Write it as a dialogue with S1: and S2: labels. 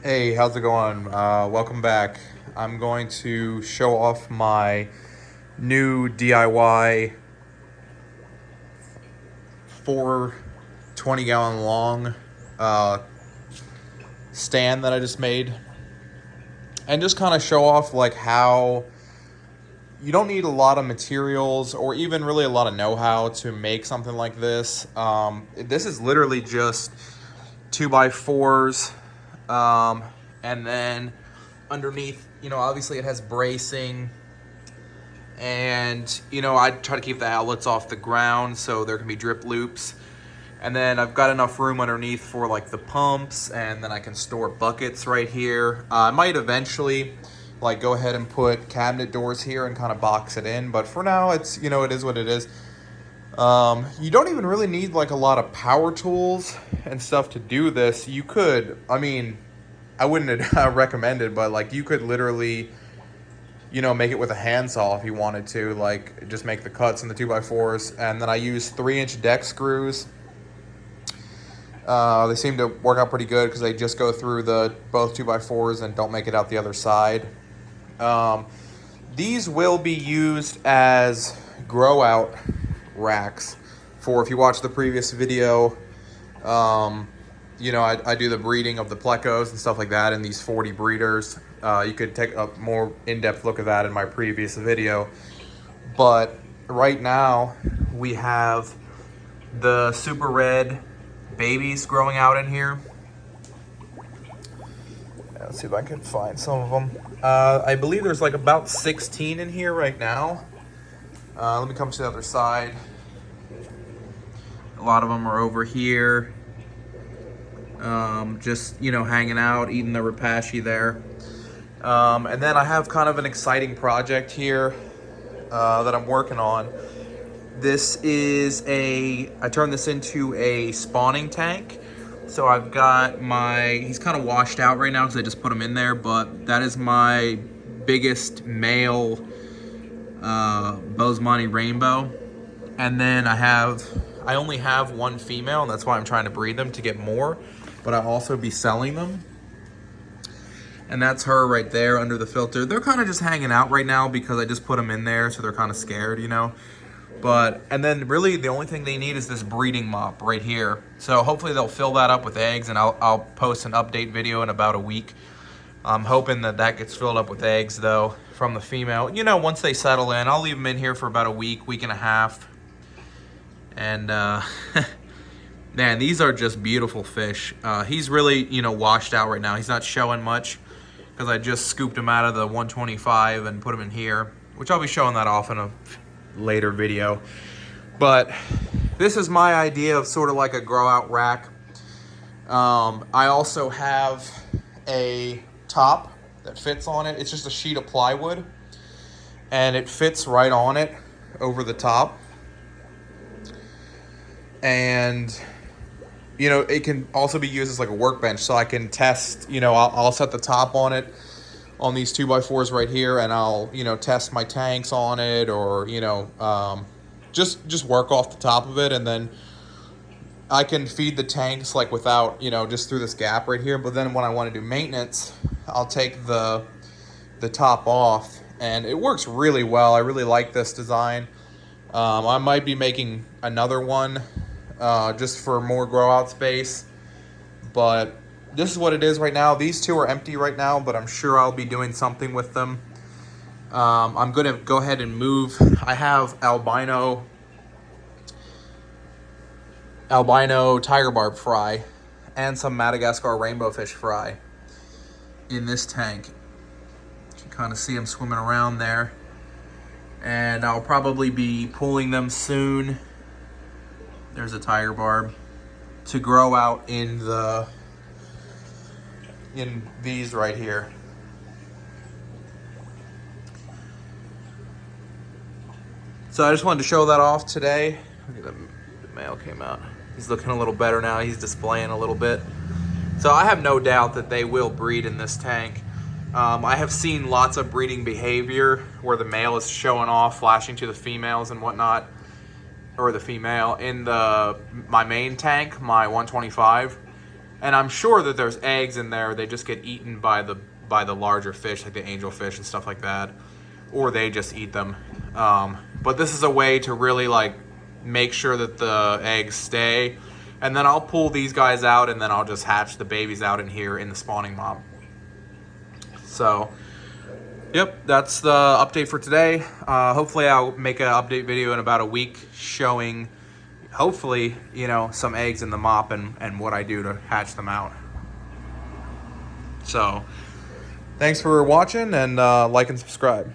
S1: Hey, how's it going? Welcome back. I'm going to show off my new DIY 4 20-gallon long uh, stand that I just made, and just kind of show off like how you don't need a lot of materials or even really a lot of know-how to make something like this. This is literally just 2x4s. And then underneath, obviously it has bracing, and, I try to keep the outlets off the ground so there can be drip loops. And then I've got enough room underneath for like the pumps, and then I can store buckets right here. I might eventually like go ahead and put cabinet doors here and kind of box it in, but for now it's, it is what it is. You don't even really need like a lot of power tools and stuff to do this. You could, I wouldn't recommend it, but like you could literally, make it with a handsaw if you wanted to, like just make the cuts in the 2x4s. And then I use 3-inch deck screws. They seem to work out pretty good because they just go through both 2x4s and don't make it out the other side. These will be used as grow out racks for, if you watch the previous video, I do the breeding of the plecos and stuff like that in these 40 breeders. You could take a more in-depth look at that in my previous video. But right now we have the super red babies growing out in here. Let's see if I can find some of them. I believe there's like about 16 in here right now. Let me come to the other side. A lot of them are over here. Just, hanging out, eating the rapashi there. And then I have kind of an exciting project here that I'm working on. This is I turned this into a spawning tank. So I've got he's kind of washed out right now because I just put him in there, but that is my biggest male bosemani rainbow. And then I only have one female, and that's why I'm trying to breed them to get more, but I'll also be selling them. And that's her right there under the filter. They're kind of just hanging out right now because I just put them in there, so they're kind of scared, and then really the only thing they need is this breeding mop right here. So hopefully they'll fill that up with eggs, and I'll post an update video in about a week. I'm hoping that gets filled up with eggs though from the female. Once they settle in, I'll leave them in here for about a week and a half. And man, these are just beautiful fish. He's really, washed out right now. He's not showing much because I just scooped him out of the 125 and put him in here, which I'll be showing that off in a later video. But this is my idea of sort of like a grow out rack. I also have a top that fits on it. It's just a sheet of plywood, and it fits right on it over the top. And it can also be used as like a workbench, so I can test. I'll set the top on it on these 2x4s right here, and I'll test my tanks on it, or just work off the top of it, and then I can feed the tanks like without just through this gap right here. But then when I want to do maintenance, I'll take the top off, and it works really well. I really like this design. I might be making another one just for more grow out space, but this is what it is right now. These two are empty right now, but I'm sure I'll be doing something with them. I'm going to go ahead and move. I have albino tiger barb fry and some Madagascar rainbowfish fry in this tank. You can kind of see them swimming around there, and I'll probably be pulling them soon. There's a tiger barb to grow out in these right here. So I just wanted to show that off today. Look at the male came out. He's looking a little better now. He's displaying a little bit. So I have no doubt that they will breed in this tank. I have seen lots of breeding behavior where the male is showing off, flashing to the females and whatnot, or the female in my main tank, my 125. And I'm sure that there's eggs in there. They just get eaten by the larger fish, like the angelfish and stuff like that, or they just eat them. But this is a way to really like make sure that the eggs stay. And then I'll pull these guys out, and then I'll just hatch the babies out in here in the spawning mop. So, yep, that's the update for today. Hopefully I'll make an update video in about a week showing, hopefully, you know, some eggs in the mop and what I do to hatch them out. So, thanks for watching, and like and subscribe.